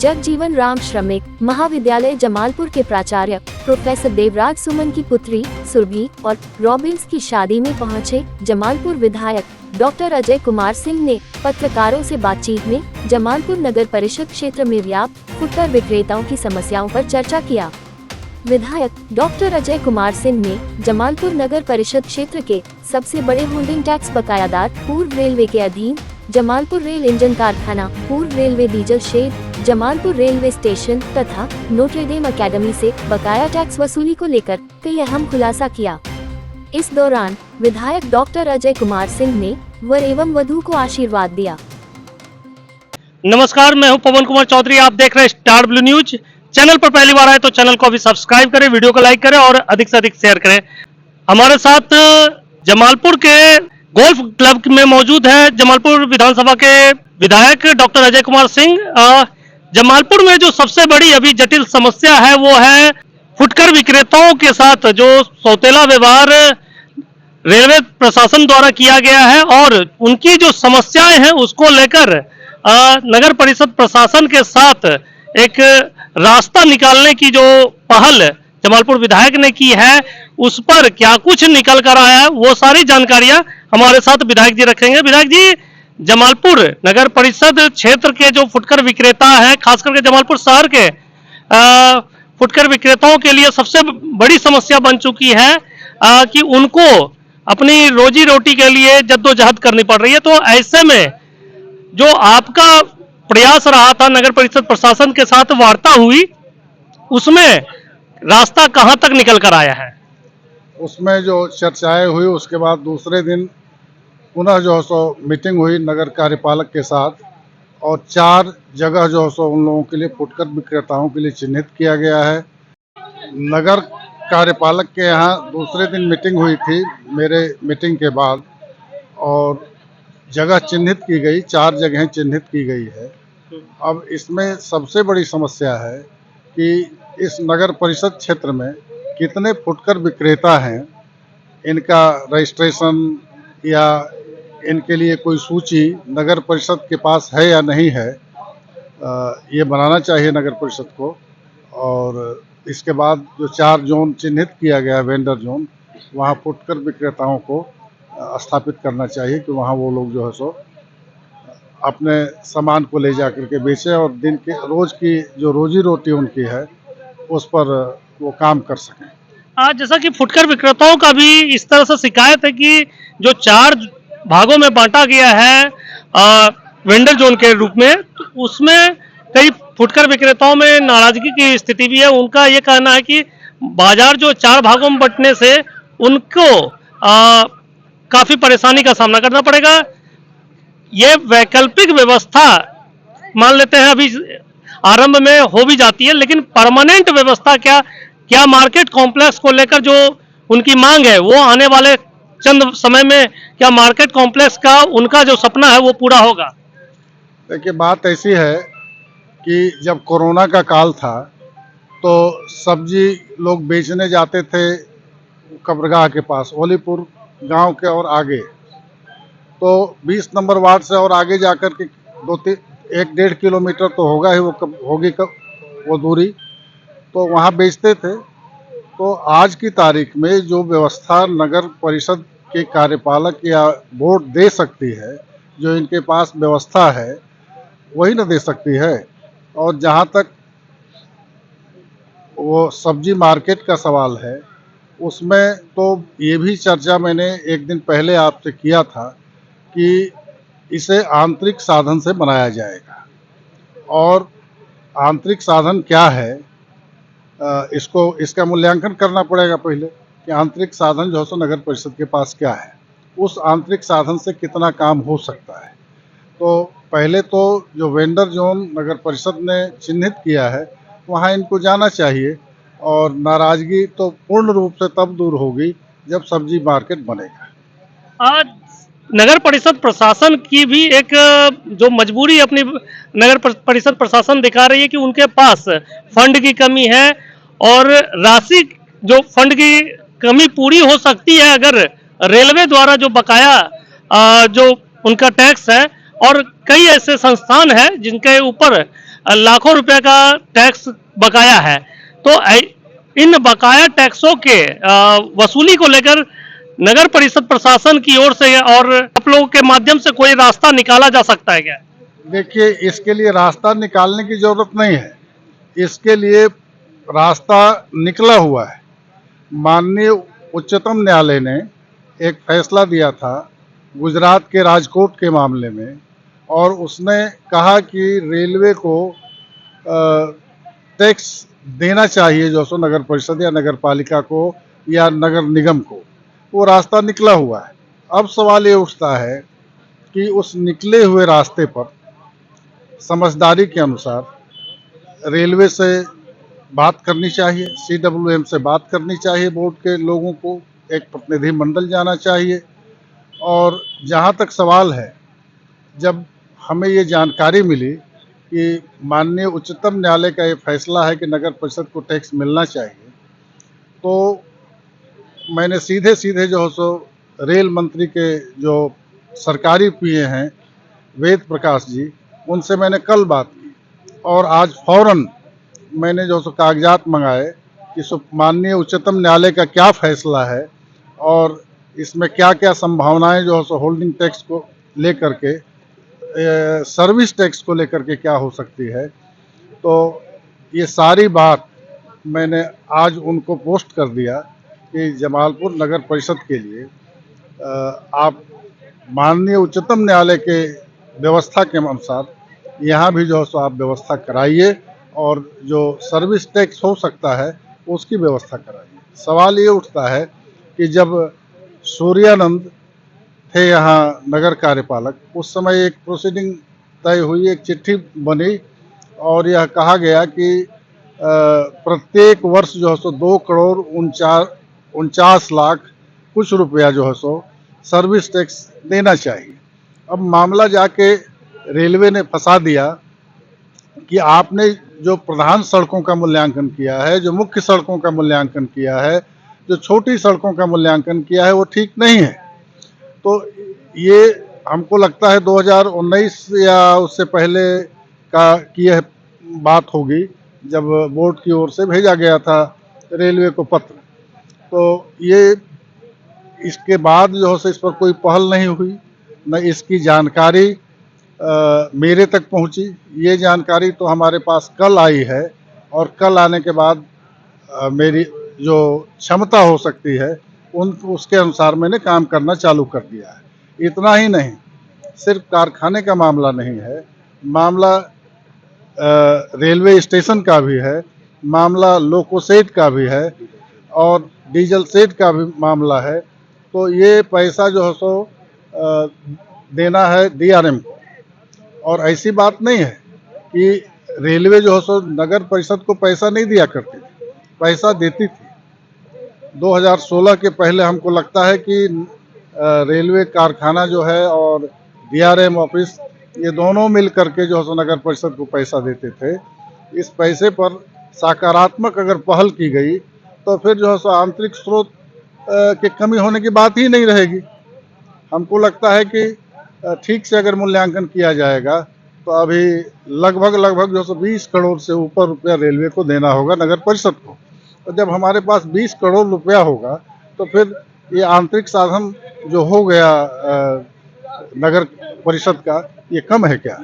जगजीवन राम श्रमिक महाविद्यालय जमालपुर के प्राचार्य प्रोफेसर देवराज सुमन की पुत्री सुरभि और रॉबिन्स की शादी में पहुंचे जमालपुर विधायक डॉक्टर अजय कुमार सिंह ने पत्रकारों से बातचीत में जमालपुर नगर परिषद क्षेत्र में व्याप्त फुटकर विक्रेताओं की समस्याओं पर चर्चा किया। विधायक डॉक्टर अजय कुमार सिंह ने जमालपुर नगर परिषद क्षेत्र के सबसे बड़े होल्डिंग टैक्स बकायादार पूर्व रेलवे के अधीन जमालपुर रेल इंजन कारखाना, पूर्व railway diesel shed, Jamalpur railway station तथा नोट्रेडेम अकेडमी से बकाया टैक्स वसूली को लेकर कई अहम खुलासा किया। इस दौरान विधायक डॉक्टर अजय कुमार सिंह ने वर एवं वधू को आशीर्वाद दिया। नमस्कार, मैं हूं पवन कुमार चौधरी। आप देख रहे हैं स्टार ब्लू न्यूज। चैनल पर पहली बार आए तो चैनल को अभी सब्सक्राइब करें, वीडियो को लाइक करें और अधिक से अधिक शेयर करें। हमारे साथ जमालपुर के गोल्फ क्लब में मौजूद है जमालपुर विधानसभा के विधायक डॉक्टर अजय कुमार सिंह। जमालपुर में जो सबसे बड़ी अभी जटिल समस्या है वो है फुटकर विक्रेताओं के साथ जो सौतेला व्यवहार रेलवे प्रशासन द्वारा किया गया है और उनकी जो समस्याएं हैं उसको लेकर नगर परिषद प्रशासन के साथ एक रास्ता निकालने की जो पहल जमालपुर विधायक ने की है उस पर क्या कुछ निकल कर आया है वो सारी जानकारियां हमारे साथ विधायक जी रखेंगे। विधायक जी, जमालपुर नगर परिषद क्षेत्र के जो फुटकर विक्रेता हैं, खास करके जमालपुर शहर के फुटकर विक्रेताओं के लिए सबसे बड़ी समस्या बन चुकी है कि उनको अपनी रोजी रोटी के लिए जद्दोजहद करनी पड़ रही है। तो ऐसे में जो आपका प्रयास रहा था नगर परिषद प्रशासन के साथ वार्ता हुई, उसमें रास्ता कहां तक निकल कर आया है? उसमें जो चर्चाएं हुई उसके बाद दूसरे दिन पुनः जो है सो मीटिंग हुई नगर कार्यपालक के साथ और 4 जगह जो है सो उन लोगों के लिए फुटकर विक्रेताओं के लिए चिन्हित किया गया है। नगर कार्यपालक के यहाँ दूसरे दिन मीटिंग हुई थी मेरे मीटिंग के बाद और जगह चिन्हित की गई, 4 जगहें चिन्हित की गई है। अब इसमें सबसे बड़ी समस्या है कि इस नगर परिषद क्षेत्र में कितने फुटकर विक्रेता हैं, इनका रजिस्ट्रेशन या इनके लिए कोई सूची नगर परिषद के पास है या नहीं है, ये बनाना चाहिए नगर परिषद को। और इसके बाद जो 4 जोन चिन्हित किया गया है वेंडर जोन, वहाँ फुटकर विक्रेताओं को स्थापित करना चाहिए कि वहाँ वो लोग जो है सो अपने सामान को ले जा करके बेचें और दिन के रोज़ की जो रोजी रोटी उनकी है उस पर वो काम कर सकें। जैसा कि फुटकर विक्रेताओं का भी इस तरह से शिकायत है कि जो 4 भागों में बांटा गया है वेंडर जोन के रूप में, तो उसमें कई फुटकर विक्रेताओं में नाराजगी की स्थिति भी है। उनका ये कहना है कि बाजार जो 4 भागों में बंटने से उनको काफी परेशानी का सामना करना पड़ेगा। ये वैकल्पिक व्यवस्था मान लेते हैं अभी आरंभ में हो भी जाती है, लेकिन परमानेंट व्यवस्था क्या मार्केट कॉम्प्लेक्स को लेकर जो उनकी मांग है वो आने वाले चंद समय में क्या मार्केट कॉम्प्लेक्स का उनका जो सपना है वो पूरा होगा? देखिए, बात ऐसी है कि जब कोरोना का काल था तो सब्जी लोग बेचने जाते थे कब्रगाह के पास, ओलीपुर गांव के और आगे, तो 20 नंबर वार्ड से और आगे जाकर के 1-1.5 किलोमीटर तो होगा ही वो दूरी, तो वहाँ बेचते थे। तो आज की तारीख में जो व्यवस्था नगर परिषद के कार्यपालक या बोर्ड दे सकती है, जो इनके पास व्यवस्था है वही न दे सकती है। और जहाँ तक वो सब्जी मार्केट का सवाल है, उसमें तो ये भी चर्चा मैंने एक दिन पहले आपसे किया था कि इसे आंतरिक साधन से बनाया जाएगा। और आंतरिक साधन क्या है, इसका मूल्यांकन करना पड़ेगा पहले कि आंतरिक साधन जो है सो नगर परिषद के पास क्या है, उस आंतरिक साधन से कितना काम हो सकता है। तो पहले तो जो वेंडर जोन नगर परिषद ने चिन्हित किया है वहाँ इनको जाना चाहिए और नाराजगी तो पूर्ण रूप से तब दूर होगी जब सब्जी मार्केट बनेगा। आज नगर परिषद प्रशासन की भी एक जो मजबूरी अपनी नगर परिषद प्रशासन दिखा रही है कि उनके पास फंड की कमी है और राशि जो फंड की कमी पूरी हो सकती है अगर रेलवे द्वारा जो बकाया जो उनका टैक्स है और कई ऐसे संस्थान हैं जिनके ऊपर लाखों रुपए का टैक्स बकाया है। तो इन बकाया टैक्सों के वसूली को लेकर नगर परिषद प्रशासन की ओर से और आप लोगों के माध्यम से कोई रास्ता निकाला जा सकता है क्या? देखिए, इसके लिए रास्ता निकालने की जरूरत नहीं है, इसके लिए रास्ता निकला हुआ है। माननीय उच्चतम न्यायालय ने एक फैसला दिया था गुजरात के राजकोट के मामले में, और उसने कहा कि रेलवे को टैक्स देना चाहिए जो सो नगर परिषद या नगर पालिका को या नगर निगम को। वो रास्ता निकला हुआ है। अब सवाल ये उठता है कि उस निकले हुए रास्ते पर समझदारी के अनुसार रेलवे से बात करनी चाहिए, CWM से बात करनी चाहिए, बोर्ड के लोगों को एक प्रतिनिधि मंडल जाना चाहिए। और जहाँ तक सवाल है, जब हमें ये जानकारी मिली कि माननीय उच्चतम न्यायालय का ये फैसला है कि नगर परिषद को टैक्स मिलना चाहिए, तो मैंने सीधे सीधे जो है सो रेल मंत्री के जो सरकारी पीए हैं वेद प्रकाश जी, उनसे मैंने कल बात की, और आज फौरन मैंने जो सो कागजात मंगाए कि माननीय उच्चतम न्यायालय का क्या फैसला है और इसमें क्या क्या संभावनाएं जो है सो होल्डिंग टैक्स को लेकर के, सर्विस टैक्स को लेकर के क्या हो सकती है। तो ये सारी बात मैंने आज उनको पोस्ट कर दिया कि जमालपुर नगर परिषद के लिए आप माननीय उच्चतम न्यायालय के व्यवस्था के अनुसार यहाँ भी जो है सो आप व्यवस्था कराइए, और जो सर्विस टैक्स हो सकता है उसकी व्यवस्था कराइए। सवाल ये उठता है कि जब सूर्यानंद थे यहाँ नगर कार्यपालक, उस समय एक प्रोसीडिंग तय हुई, एक चिट्ठी बनी, और यह कहा गया कि प्रत्येक वर्ष जो है सो 2,49,49 कुछ रुपया जो है सो सर्विस टैक्स देना चाहिए। अब मामला जाके रेलवे ने फंसा दिया कि आपने जो प्रधान सड़कों का मूल्यांकन किया है, जो मुख्य सड़कों का मूल्यांकन किया है, जो छोटी सड़कों का मूल्यांकन किया है, वो ठीक नहीं है। तो ये हमको लगता है 2019 या उससे पहले का की यह बात होगी, जब बोर्ड की ओर से भेजा गया था रेलवे को पत्र। तो ये इसके बाद जो है इस पर कोई पहल नहीं हुई, न इसकी जानकारी मेरे तक पहुंची। ये जानकारी तो हमारे पास कल आई है, और कल आने के बाद मेरी जो क्षमता हो सकती है उसके अनुसार मैंने काम करना चालू कर दिया है। इतना ही नहीं, सिर्फ कारखाने का मामला नहीं है, मामला रेलवे स्टेशन का भी है, मामला लोको सेट का भी है, और डीजल सेट का भी मामला है। तो ये पैसा जो है सो देना है DRM को। और ऐसी बात नहीं है कि रेलवे जो है सो नगर परिषद को पैसा नहीं दिया करती थी, पैसा देती थी। 2016 के पहले हमको लगता है कि रेलवे कारखाना जो है और DRM ऑफिस, ये दोनों मिल करके जो है सो नगर परिषद को पैसा देते थे। इस पैसे पर सकारात्मक अगर पहल की गई तो फिर जो है सो आंतरिक स्रोत की कमी होने की बात ही नहीं रहेगी। हमको लगता है कि ठीक से अगर मूल्यांकन किया जाएगा तो अभी लगभग जो 20 करोड़ से ऊपर रुपया रेलवे को देना होगा नगर परिषद को। तो जब हमारे पास 20 करोड़ रुपया होगा तो फिर ये आंतरिक साधन जो हो गया नगर परिषद का, ये कम है क्या?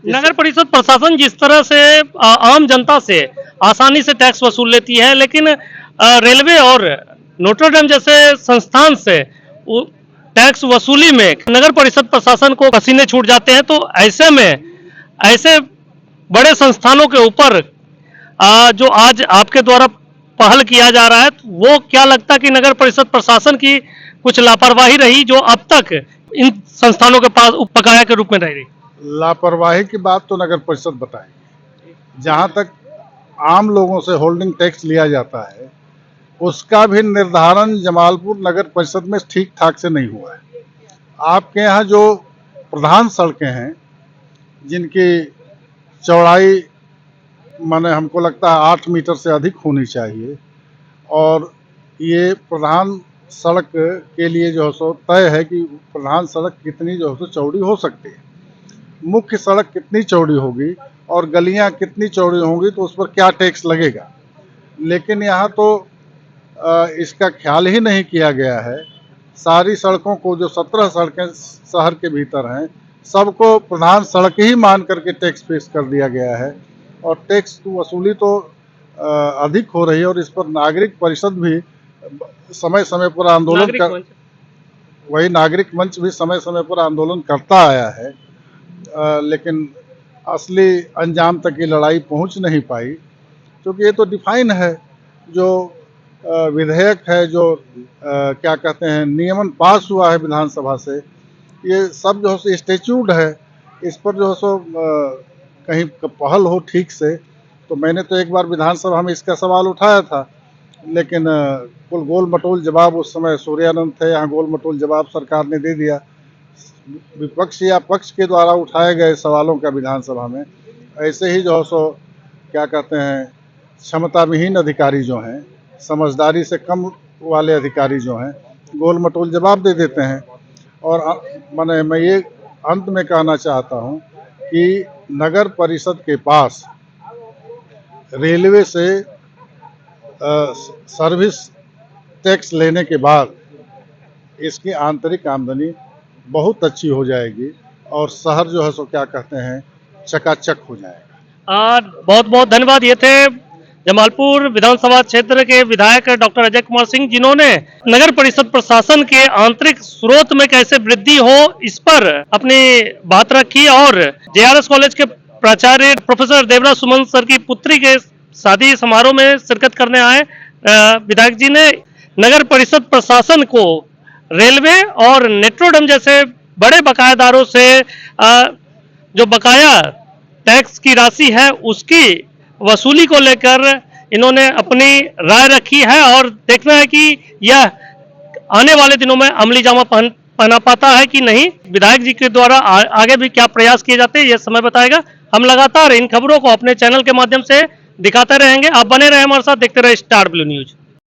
नगर परिषद प्रशासन जिस तरह से आम जनता से आसानी से टैक्स वसूल लेती है, लेकिन रेलवे और नोटर डेम जैसे संस्थान से टैक्स वसूली में नगर परिषद प्रशासन को पसीने छूट जाते हैं। तो ऐसे में ऐसे बड़े संस्थानों के ऊपर जो आज आपके द्वारा पहल किया जा रहा है, वो क्या लगता है कि नगर परिषद प्रशासन की कुछ लापरवाही रही जो अब तक इन संस्थानों के पास बकाया के रूप में रह रही? लापरवाही की बात तो नगर परिषद बताएगी। जहाँ तक आम लोगों से होल्डिंग टैक्स लिया जाता है, उसका भी निर्धारण जमालपुर नगर परिषद में ठीक ठाक से नहीं हुआ है। आपके यहाँ जो प्रधान सड़कें हैं, जिनकी चौड़ाई माने हमको लगता है 8 मीटर से अधिक होनी चाहिए, और ये प्रधान सड़क के लिए जो है सो तय है कि प्रधान सड़क कितनी जो है सो चौड़ी हो सकती है, मुख्य सड़क कितनी चौड़ी होगी और गलियां कितनी चौड़ी होंगी तो उस पर क्या टैक्स लगेगा। लेकिन यहाँ तो इसका ख्याल ही नहीं किया गया है। सारी सड़कों को, जो 17 सड़कें शहर के भीतर हैं, सबको प्रधान सड़क ही मान करके टैक्स पेश कर दिया गया है और टैक्स की वसूली तो अधिक हो रही है और इस पर नागरिक परिषद भी समय समय पर आंदोलन कर वही नागरिक मंच भी समय समय पर आंदोलन करता आया है, लेकिन असली अंजाम तक ये लड़ाई पहुंच नहीं पाई, क्योंकि ये तो डिफाइन है, जो विधेयक है, जो क्या कहते हैं नियमन पास हुआ है विधानसभा से, ये सब जो है सो स्टैट्यूट है, इस पर जो है सो कहीं पहल हो ठीक से। तो मैंने तो एक बार विधानसभा में इसका सवाल उठाया था, लेकिन कुल गोल मटोल जवाब, उस समय सूर्यानंद थे यहाँ, गोल मटोल जवाब सरकार ने दे दिया। विपक्ष या पक्ष के द्वारा उठाए गए सवालों का विधानसभा में ऐसे ही जो है सो क्या कहते हैं क्षमता विहीन अधिकारी जो हैं, समझदारी से कम वाले अधिकारी जो हैं, गोल मटोल जवाब दे देते हैं। और मैं ये अंत में कहना चाहता हूँ कि नगर परिषद के पास रेलवे से सर्विस टैक्स लेने के बाद इसकी आंतरिक आमदनी बहुत अच्छी हो जाएगी और शहर जो है सो क्या कहते हैं चकाचक हो जाएगा। बहुत बहुत धन्यवाद। ये थे जमालपुर विधानसभा क्षेत्र के विधायक डॉक्टर अजय कुमार सिंह, जिन्होंने नगर परिषद प्रशासन के आंतरिक स्रोत में कैसे वृद्धि हो इस पर अपनी बात रखी और जेआरएस कॉलेज के प्राचार्य प्रोफेसर देवराज सुमन सर की पुत्री के शादी समारोह में शिरकत करने आए विधायक जी ने नगर परिषद प्रशासन को रेलवे और नेट्रोडम जैसे बड़े बकायादारों से जो बकाया टैक्स की राशि है उसकी वसूली को लेकर इन्होंने अपनी राय रखी है और देखना है कि यह आने वाले दिनों में अमली जामा पहना पाता है कि नहीं। विधायक जी के द्वारा आगे भी क्या प्रयास किए जाते हैं यह समय बताएगा। हम लगातार इन खबरों को अपने चैनल के माध्यम से दिखाते रहेंगे। आप बने रहे हमारे साथ, देखते रहे स्टार ब्लू न्यूज।